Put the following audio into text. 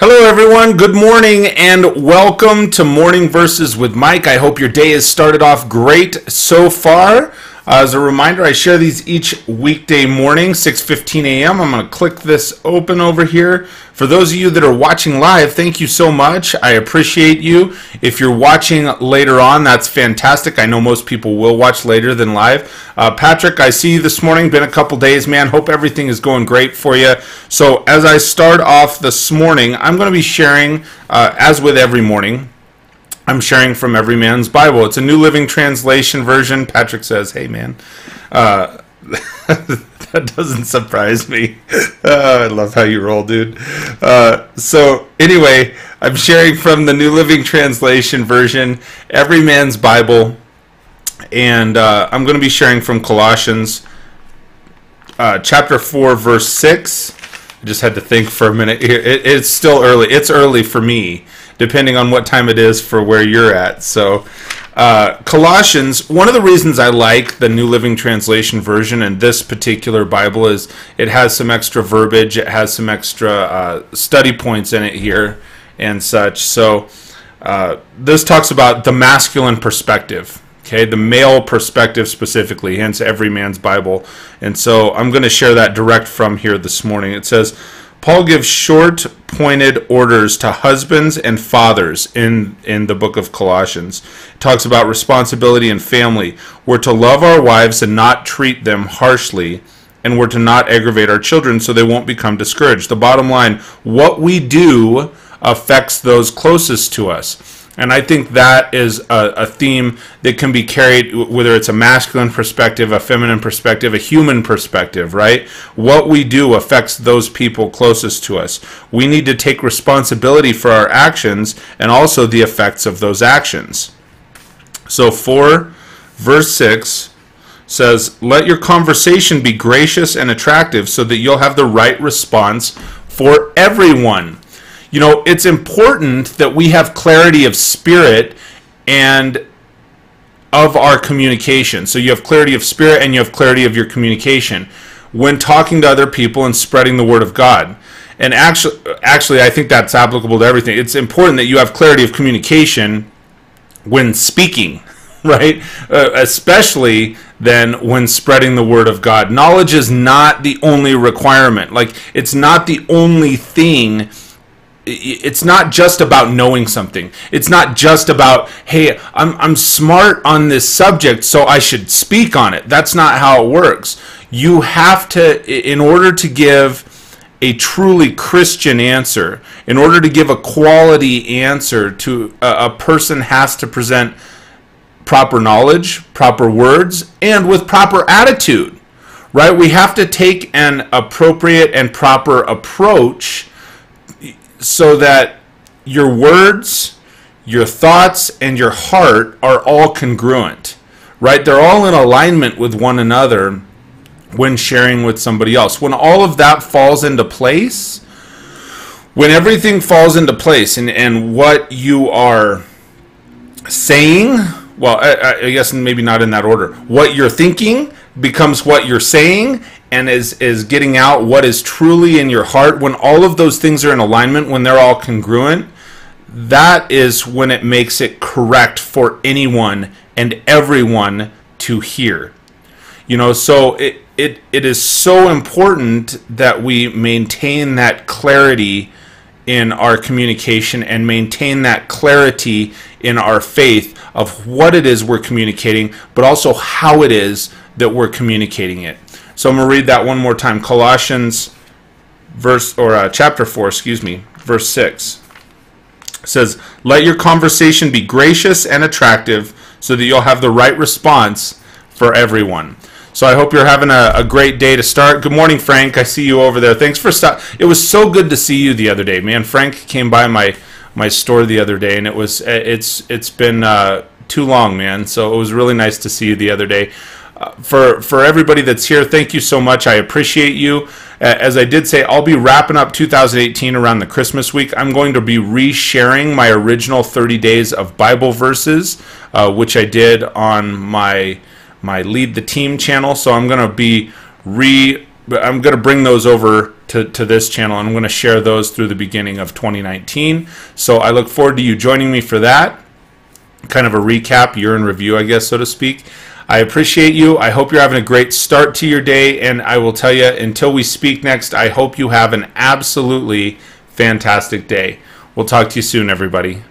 Hello everyone, good morning and welcome to Morning Verses with Mike. I hope your day has started off great so far. As a reminder, I share these each weekday morning, 6:15 a.m. I'm going to click this open over here. For those of you that are watching live, thank you so much. I appreciate you. If you're watching later on, that's fantastic. I know most people will watch later than live. Patrick, I see you this morning. Been a couple days, man. Hope everything is going great for you. So as I start off this morning, I'm going to be sharing, as with every morning, I'm sharing from Every Man's Bible. It's a New Living Translation version. Patrick says, hey, man. That doesn't surprise me. I love how you roll, dude. So anyway, I'm sharing from the New Living Translation version, Every Man's Bible. And I'm going to be sharing from Colossians chapter 4, verse 6. I just had to think for a minute here. It's still early. It's early for me, depending on what time it is for where you're at. So Colossians, one of the reasons I like the New Living Translation version and this particular Bible is it has some extra verbiage, it has some extra study points in it here and such. So this talks about the masculine perspective, okay, the male perspective specifically, hence Every Man's Bible. And so I'm going to share that direct from here this morning. It says, Paul gives short, pointed orders to husbands and fathers in the book of Colossians. It talks about responsibility and family. We're to love our wives and not treat them harshly, and we're to not aggravate our children so they won't become discouraged. The bottom line, what we do affects those closest to us. And I think that is a theme that can be carried, whether it's a masculine perspective, a feminine perspective, a human perspective, right? What we do affects those people closest to us. We need to take responsibility for our actions and also the effects of those actions. So 4, verse 6 says, let your conversation be gracious and attractive so that you'll have the right response for everyone. You know, it's important that we have clarity of spirit and of our communication. So you have clarity of spirit and you have clarity of your communication when talking to other people and spreading the word of God. And actually, I think that's applicable to everything. It's important that you have clarity of communication when speaking, right? Especially then when spreading the word of God. Knowledge is not the only requirement. Like, it's not the only thing. It's not just about knowing something. It's not just about, hey, I'm smart on this subject, so I should speak on it. That's not how it works. You have to, in order to give a truly Christian answer, in order to give a quality answer to a person has to present proper knowledge, proper words, and with proper attitude, right? We have to take an appropriate and proper approach so that your words, your thoughts, and your heart are all congruent, right? They're all in alignment with one another when sharing with somebody else. When all of that falls into place, when everything falls into place and what you are saying, well, I guess maybe not in that order, what you're thinking becomes what you're saying, and is getting out what is truly in your heart. When all of those things are in alignment, when they're all congruent, that is when it makes it correct for anyone and everyone to hear. You know, so it is so important that we maintain that clarity in our communication and maintain that clarity in our faith of what it is we're communicating, but also how it is that we're communicating it. So I'm going to read that one more time. Colossians chapter 4, verse 6. It says, let your conversation be gracious and attractive so that you'll have the right response for everyone. So I hope you're having a great day to start. Good morning, Frank. I see you over there. Thanks for stopping. It was so good to see you the other day, man. Frank came by my store the other day, and it's been too long, man. So it was really nice to see you the other day. For everybody that's here, thank you so much. I appreciate you. As I did say, I'll be wrapping up 2018 around the Christmas week. I'm going to be re-sharing my original 30 days of Bible verses, which I did on my Lead the Team channel. So I'm going to bring those over to to this channel, and I'm going to share those through the beginning of 2019. So I look forward to you joining me for that. Kind of a recap, year in review, I guess, so to speak. I appreciate you. I hope you're having a great start to your day, and I will tell you, until we speak next, I hope you have an absolutely fantastic day. We'll talk to you soon, everybody.